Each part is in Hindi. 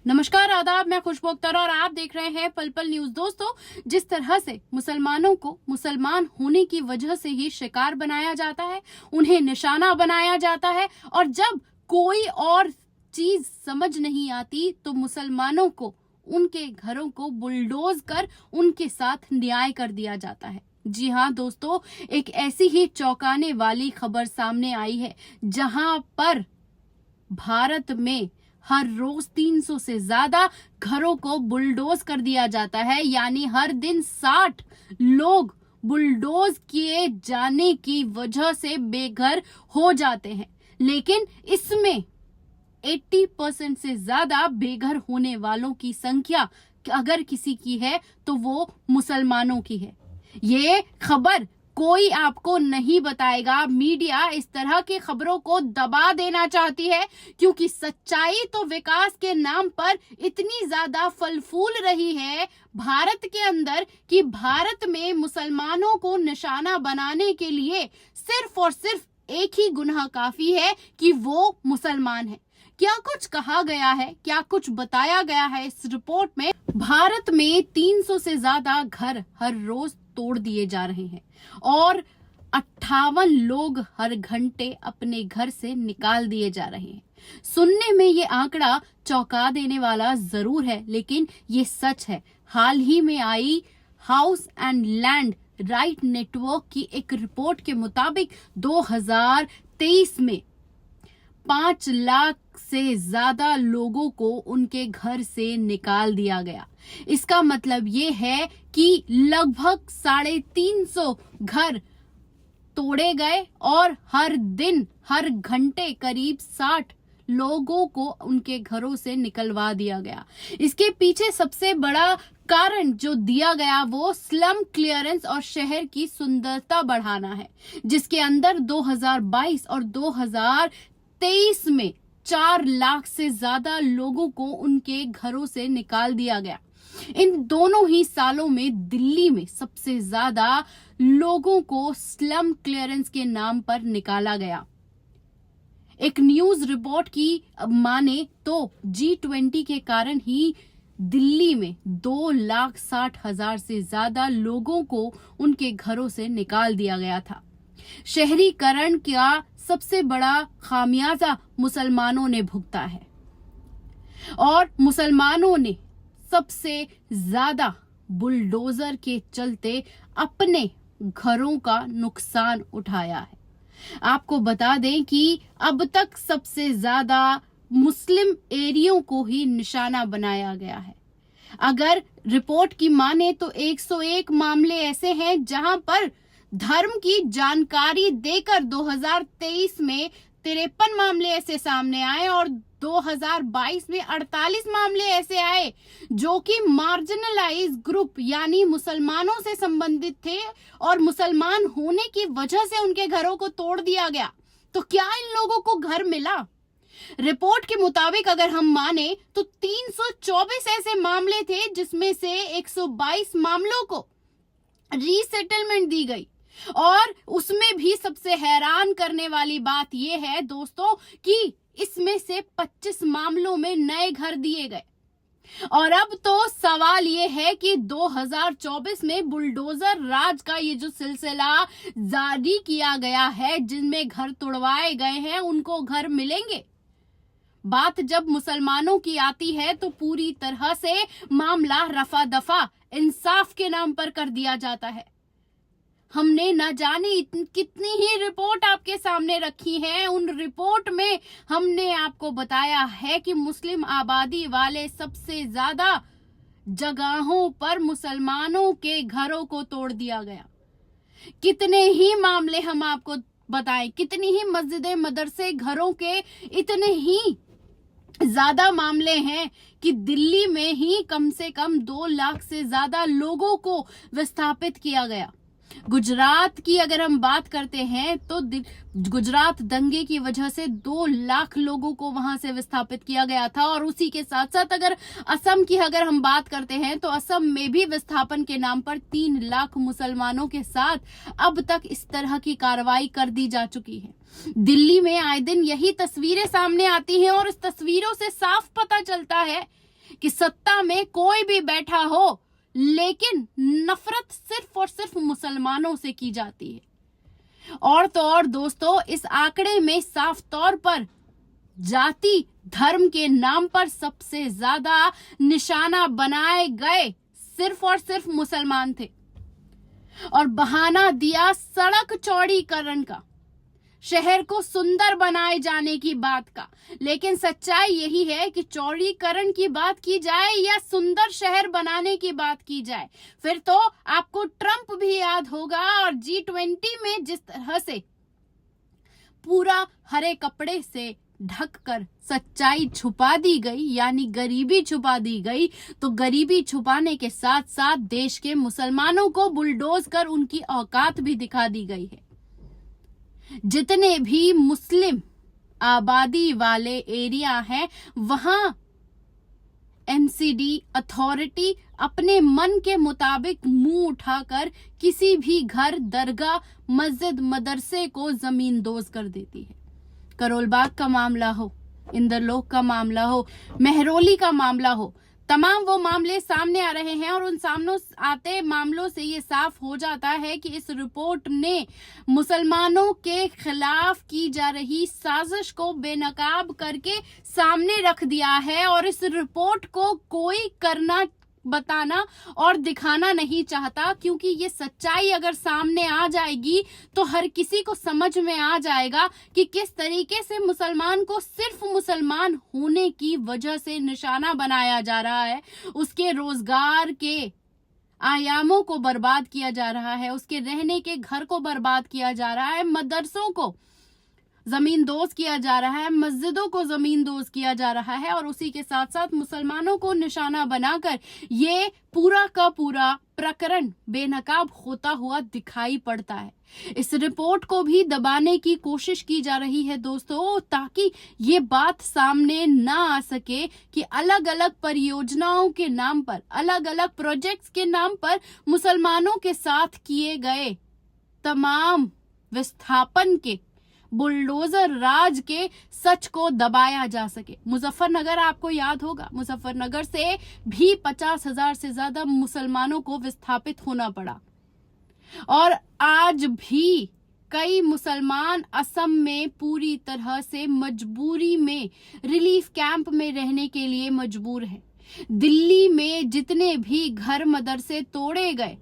नमस्कार, आदाब। मैं खुशबू अख्तर और आप देख रहे हैं पल पल न्यूज। दोस्तों, जिस तरह से मुसलमानों को मुसलमान होने की वजह से ही शिकार बनाया जाता है, उन्हें निशाना बनाया जाता है, और जब कोई और चीज समझ नहीं आती तो मुसलमानों को उनके घरों को बुलडोज कर उनके साथ न्याय कर दिया जाता है। जी हाँ दोस्तों, एक ऐसी ही चौंकाने वाली खबर सामने आई है जहां पर भारत में हर रोज 300 से ज्यादा घरों को बुलडोज कर दिया जाता है। यानी हर दिन 60 लोग बुलडोज किए जाने की वजह से बेघर हो जाते हैं। लेकिन इसमें 80% से ज्यादा बेघर होने वालों की संख्या अगर किसी की है तो वो मुसलमानों की है। ये खबर कोई आपको नहीं बताएगा। मीडिया इस तरह की खबरों को दबा देना चाहती है क्योंकि सच्चाई तो विकास के नाम पर इतनी ज्यादा फल फूल रही है भारत के अंदर कि भारत में मुसलमानों को निशाना बनाने के लिए सिर्फ और सिर्फ एक ही गुनाह काफी है कि वो मुसलमान है। क्या कुछ कहा गया है, क्या कुछ बताया गया है इस रिपोर्ट में। भारत में 300 से ज्यादा घर हर रोज तोड़ दिए जा रहे हैं और 58 लोग हर घंटे अपने घर से निकाल दिए जा रहे हैं। सुनने में ये आंकड़ा चौंका देने वाला जरूर है, लेकिन ये सच है। हाल ही में आई हाउस एंड लैंड राइट नेटवर्क की एक रिपोर्ट के मुताबिक 2023 में 5 लाख से ज्यादा लोगों को उनके घर से निकाल दिया गया। इसका मतलब ये है कि लगभग 350 घर तोड़े गए और हर दिन हर घंटे करीब 60 लोगों को उनके घरों से निकलवा दिया गया। इसके पीछे सबसे बड़ा कारण जो दिया गया वो स्लम क्लियरेंस और शहर की सुंदरता बढ़ाना है, जिसके अंदर 2022 और 2023 में 4 लाख से ज्यादा लोगों को उनके घरों से निकाल दिया गया। इन दोनों ही सालों में दिल्ली में सबसे ज्यादा लोगों को स्लम क्लियरेंस के नाम पर निकाला गया। एक न्यूज रिपोर्ट की माने तो G20 के कारण ही दिल्ली में 2,60,000 से ज्यादा लोगों को उनके घरों से निकाल दिया गया था। शहरीकरण का सबसे बड़ा खामियाजा मुसलमानों ने भुगता है और मुसलमानों ने सबसे ज्यादा बुलडोजर के चलते अपने घरों का नुकसान उठाया है। आपको बता दें कि अब तक सबसे ज्यादा मुस्लिम एरियो को ही निशाना बनाया गया है। अगर रिपोर्ट की माने तो 101 मामले ऐसे हैं जहां पर धर्म की जानकारी देकर 2023 में 53 मामले ऐसे सामने आए और 2022 में 48 मामले ऐसे आए जो कि मार्जिनलाइज ग्रुप यानी मुसलमानों से संबंधित थे और मुसलमान होने की वजह से उनके घरों को तोड़ दिया गया। तो क्या इन लोगों को घर मिला? रिपोर्ट के मुताबिक अगर हम माने तो 324 ऐसे मामले थे जिसमें से 122 मामलों को रीसेटलमेंट दी गई। और उसमें भी सबसे हैरान करने वाली बात यह है दोस्तों कि इसमें से 25 मामलों में नए घर दिए गए। और अब तो सवाल ये है कि 2024 में बुलडोजर राज का ये जो सिलसिला जारी किया गया है, जिनमें घर तोड़वाए गए हैं, उनको घर मिलेंगे? बात जब मुसलमानों की आती है तो पूरी तरह से मामला रफा दफा इंसाफ के नाम पर कर दिया जाता है। हमने न जाने कितनी ही रिपोर्ट आपके सामने रखी है। उन रिपोर्ट में हमने आपको बताया है कि मुस्लिम आबादी वाले सबसे ज्यादा जगहों पर मुसलमानों के घरों को तोड़ दिया गया। कितने ही मामले हम आपको बताएं, कितनी ही मस्जिदें मदरसे घरों के इतने ही ज्यादा मामले हैं कि दिल्ली में ही कम से कम 2 लाख से ज्यादा लोगों को विस्थापित किया गया। गुजरात की अगर हम बात करते हैं तो गुजरात दंगे की वजह से 2 लाख लोगों को वहां से विस्थापित किया गया था। और उसी के साथ साथ अगर असम की अगर हम बात करते हैं तो असम में भी विस्थापन के नाम पर 3 लाख मुसलमानों के साथ अब तक इस तरह की कार्रवाई कर दी जा चुकी है। दिल्ली में आए दिन यही तस्वीरें सामने आती हैं और इस तस्वीरों से साफ पता चलता है कि सत्ता में कोई भी बैठा हो, लेकिन नफरत सिर्फ और सिर्फ मुसलमानों से की जाती है। और तो और दोस्तों, इस आंकड़े में साफ तौर पर जाति धर्म के नाम पर सबसे ज्यादा निशाना बनाए गए सिर्फ और सिर्फ मुसलमान थे। और बहाना दिया सड़क चौड़ीकरण का, शहर को सुंदर बनाए जाने की बात का। लेकिन सच्चाई यही है कि चौड़ीकरण की बात की जाए या सुंदर शहर बनाने की बात की जाए, फिर तो आपको ट्रंप भी याद होगा। और G20 में जिस तरह से पूरा हरे कपड़े से ढककर सच्चाई छुपा दी गई, यानी गरीबी छुपा दी गई, तो गरीबी छुपाने के साथ साथ देश के मुसलमानों को बुलडोज कर उनकी औकात भी दिखा दी गई है। जितने भी मुस्लिम आबादी वाले एरिया हैं, वहां MCD अथॉरिटी अपने मन के मुताबिक मुंह उठाकर किसी भी घर, दरगाह, मस्जिद, मदरसे को जमींदोज कर देती है। करोलबाग का मामला हो, इंदरलोक का मामला हो, मेहरौली का मामला हो, तमाम वो मामले सामने आ रहे हैं। और उन सामने आते मामलों से ये साफ हो जाता है कि इस रिपोर्ट ने मुसलमानों के खिलाफ की जा रही साजिश को बेनकाब करके सामने रख दिया है। और इस रिपोर्ट को कोई करना, बताना और दिखाना नहीं चाहता, क्योंकि ये सच्चाई अगर सामने आ जाएगी तो हर किसी को समझ में आ जाएगा कि किस तरीके से मुसलमान को सिर्फ मुसलमान होने की वजह से निशाना बनाया जा रहा है। उसके रोजगार के आयामों को बर्बाद किया जा रहा है, उसके रहने के घर को बर्बाद किया जा रहा है, मदरसों को जमींदोज किया जा रहा है, मस्जिदों को जमींदोज किया जा रहा है। और उसी के साथ साथ मुसलमानों को निशाना बनाकर ये पूरा का पूरा प्रकरण बेनकाब होता हुआ दिखाई पड़ता है। इस रिपोर्ट को भी दबाने की कोशिश की जा रही है दोस्तों, ताकि ये बात सामने ना आ सके कि अलग अलग परियोजनाओं के नाम पर, अलग अलग प्रोजेक्ट्स के नाम पर मुसलमानों के साथ किए गए तमाम विस्थापन के, बुलडोजर राज के सच को दबाया जा सके। मुजफ्फरनगर आपको याद होगा, मुजफ्फरनगर से भी 50,000 से ज्यादा मुसलमानों को विस्थापित होना पड़ा। और आज भी कई मुसलमान असम में पूरी तरह से मजबूरी में रिलीफ कैंप में रहने के लिए मजबूर हैं। दिल्ली में जितने भी घर मदरसे तोड़े गए,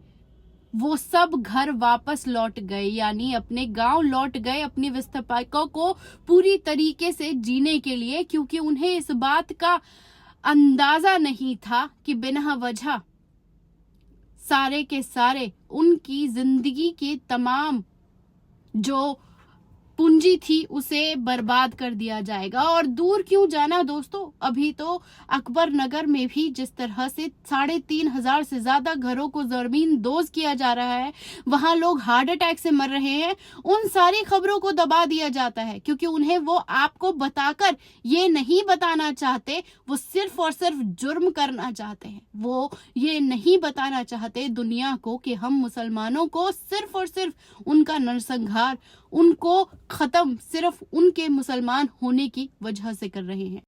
वो सब घर वापस लौट गए, यानी अपने गांव लौट गए अपनी विस्थापितों को पूरी तरीके से जीने के लिए, क्योंकि उन्हें इस बात का अंदाजा नहीं था कि बिना वजह सारे के सारे उनकी जिंदगी के तमाम जो पूंजी थी उसे बर्बाद कर दिया जाएगा। और दूर क्यों जाना दोस्तों, अभी तो अकबर नगर में भी जिस तरह से 3,500 से ज्यादा घरों को जमींदोज किया जा रहा है, वहां लोग हार्ट अटैक से मर रहे हैं, उन सारी खबरों को दबा दिया जाता है, क्योंकि उन्हें वो आपको बताकर ये नहीं बताना चाहते, वो सिर्फ और सिर्फ जुर्म करना चाहते हैं। वो ये नहीं बताना चाहते दुनिया को कि हम मुसलमानों को सिर्फ और सिर्फ उनका नरसंहार, उनको खत्म सिर्फ उनके मुसलमान होने की वजह से कर रहे हैं।